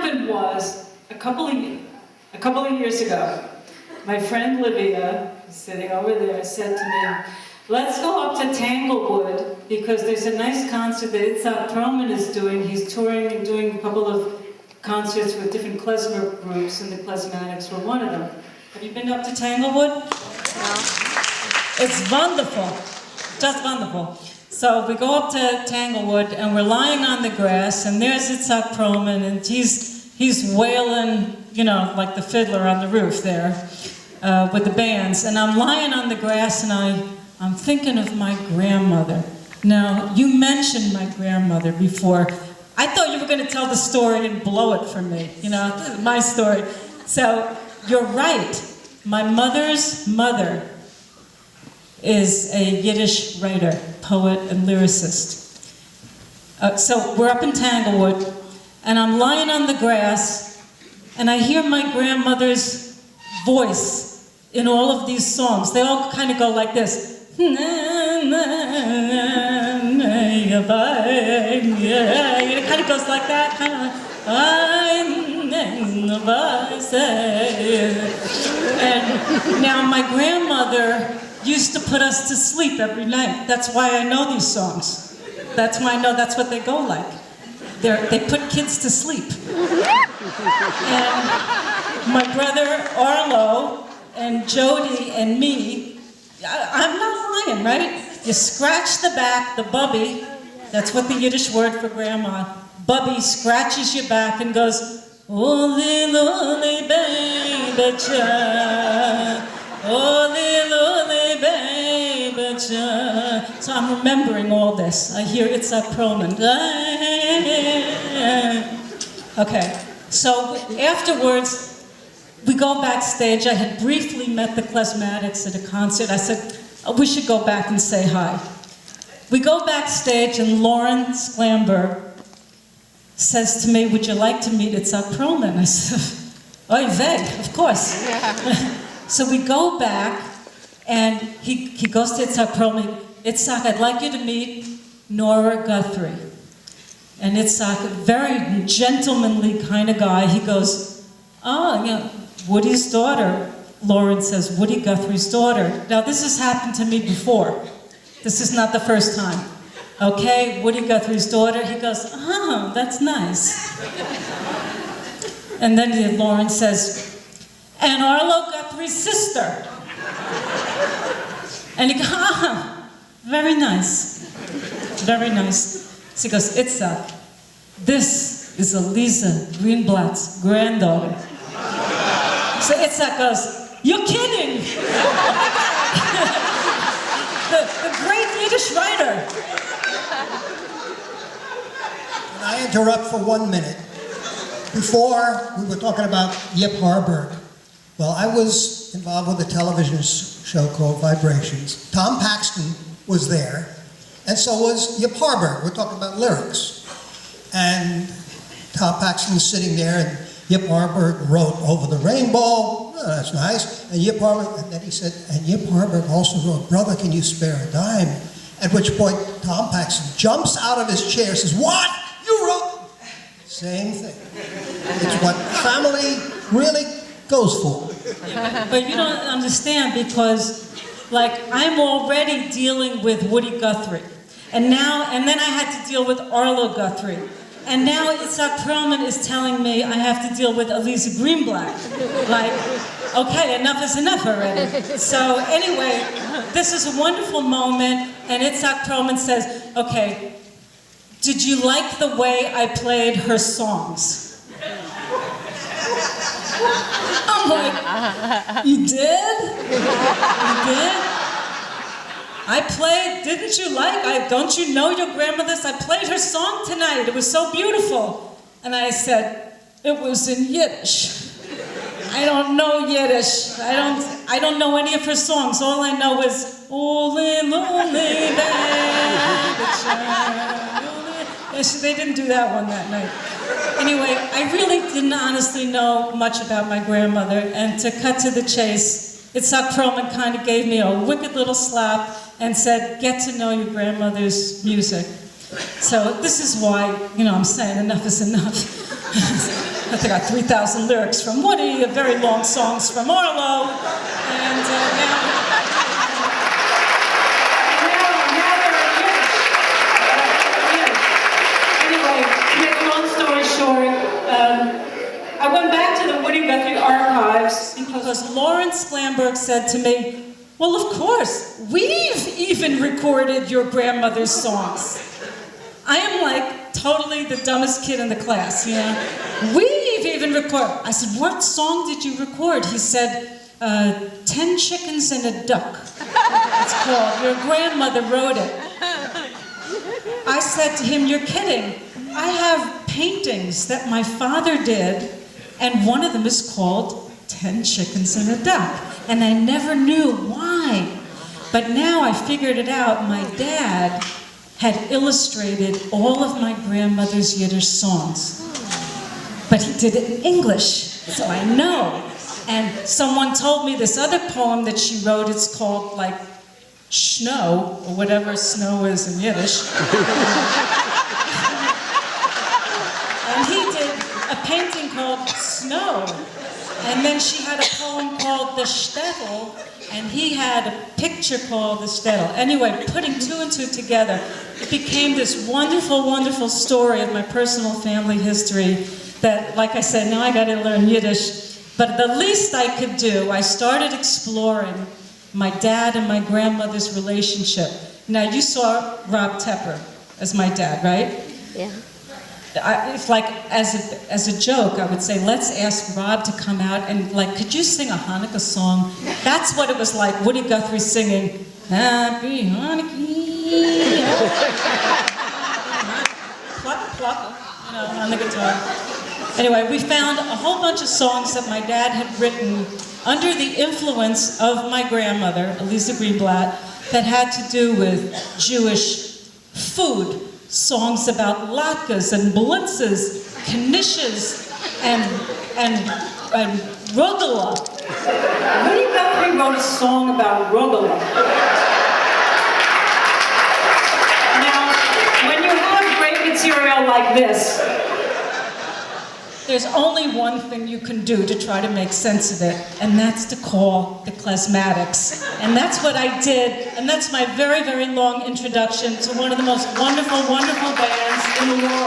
happened was, a couple of years ago, my friend Livia, sitting over there, said to me, let's go up to Tanglewood because there's a nice concert that Itzhak Perlman is doing. He's touring and doing a couple of concerts with different klezmer groups, and the Klezmatics were one of them. Have you been up to Tanglewood? No. It's wonderful, just wonderful. So we go up to Tanglewood, and we're lying on the grass, and there's Itzhak Perlman, and he's wailing, you know, like the fiddler on the roof there with the bands. And I'm lying on the grass, and I'm thinking of my grandmother. Now, you mentioned my grandmother before. I thought you were going to tell the story and blow it for me. You know, this is my story. So, you're right. My mother's mother is a Yiddish writer, poet, and lyricist. So we're up in Tanglewood, and I'm lying on the grass, and I hear my grandmother's voice in all of these songs. They all kind of go like this. It kind of goes like that. And now my grandmother used to put us to sleep every night. That's why I know these songs. That's why I know that's what they go like. They put kids to sleep. And my brother Arlo and Jody and me, I'm not lying, right? You scratch the back, the bubby, that's what the Yiddish word for grandma, bubby scratches your back and goes, "Oli loli baby cha, oli loli baby cha." So I'm remembering all this. I hear Itzhak Perlman. Okay, so afterwards, we go backstage. I had briefly met the Klezmatics at a concert. I said, oh, we should go back and say hi. We go backstage, and Lauren Sklamberg says to me, would you like to meet Itzhak Perlman? I said, oy vey, of course. Yeah. So we go back, and he goes to Itzhak Perlman. Itzhak, I'd like you to meet Nora Guthrie. And Itzhak, a very gentlemanly kind of guy, he goes, oh, yeah, Woody's daughter. Lauren says, Woody Guthrie's daughter. Now, this has happened to me before. This is not the first time. Okay, Woody Guthrie's daughter. He goes, oh, that's nice. And then Lauren says, and Arlo Guthrie's sister. And he goes, ah, very nice. Very nice. So he goes, Itzhak, this is Eliza Greenblatt's granddaughter. So Itzhak goes, you're kidding! Oh my God! the great Yiddish writer. Can I interrupt for 1 minute? Before, we were talking about Yip Harburg. Well, I was involved with a television show called Vibrations. Tom Paxton was there, and so was Yip Harburg. We're talking about lyrics. And Tom Paxton's sitting there, and Yip Harburg wrote Over the Rainbow. Oh, that's nice. And Yip Harburg, and then he said, and Yip Harburg also wrote, Brother, Can You Spare a Dime? At which point, Tom Paxton jumps out of his chair and says, what? You wrote? Same thing. It's what family really goes for. But you don't understand because, like, I'm already dealing with Woody Guthrie. And then I had to deal with Arlo Guthrie. And now Itzhak Perlman is telling me I have to deal with Eliza Greenblatt. Like, okay, enough is enough already. So anyway, this is a wonderful moment, and Itzhak Perlman says, okay, did you like the way I played her songs? I'm like, you did? You did? I played, didn't you like, don't you know your grandmother's? I played her song tonight, it was so beautiful. And I said, it was in Yiddish. I don't know Yiddish. I don't know any of her songs. All I know is, Ole, Lole, they didn't do that one that night. Anyway, I really didn't honestly know much about my grandmother, and to cut to the chase, Itzhak Perlman kind of gave me a wicked little slap and said, get to know your grandmother's music. So this is why, I'm saying enough is enough. I think I got 3,000 lyrics from Woody, very long songs from Arlo, and now they're Anyway, to make a long story short, I went back to the Woody Guthrie archives because Lawrence Glamberg said to me, well, of course, we've even recorded your grandmother's songs. I am like totally the dumbest kid in the class, you know. We've even recorded. I said, what song did you record? He said, 10 Chickens and a Duck. It's called. Your grandmother wrote it. I said to him, you're kidding. I have paintings that my father did, and one of them is called 10 Chickens and a Duck. And I never knew why. But now I figured it out. My dad had illustrated all of my grandmother's Yiddish songs. But he did it in English, so I know. And someone told me this other poem that she wrote, it's called like Snow, or whatever snow is in Yiddish. And he did a painting called Snow. And then she had a poem called The Shtetl, and he had a picture called The Shtetl. Anyway, putting two and two together, it became this wonderful, wonderful story of my personal family history that, like I said, now I got to learn Yiddish. But the least I could do, I started exploring my dad and my grandmother's relationship. Now, you saw Rob Tepper as my dad, right? Yeah. It's like, as a joke, I would say, let's ask Rob to come out and, like, could you sing a Hanukkah song? That's what it was like, Woody Guthrie singing, Happy Hanukkah, pluck, pluck, you know, on the guitar. Anyway, we found a whole bunch of songs that my dad had written under the influence of my grandmother, Elisa Greenblatt, that had to do with Jewish food. Songs about latkes and blitzes, knishes, and rugula. Woody Guthrie wrote a song about rugula. Now, when you have great material like this, there's only one thing you can do to try to make sense of it, and that's to call the klezmatics. And that's what I did, and that's my very, very long introduction to one of the most wonderful, wonderful bands in the world.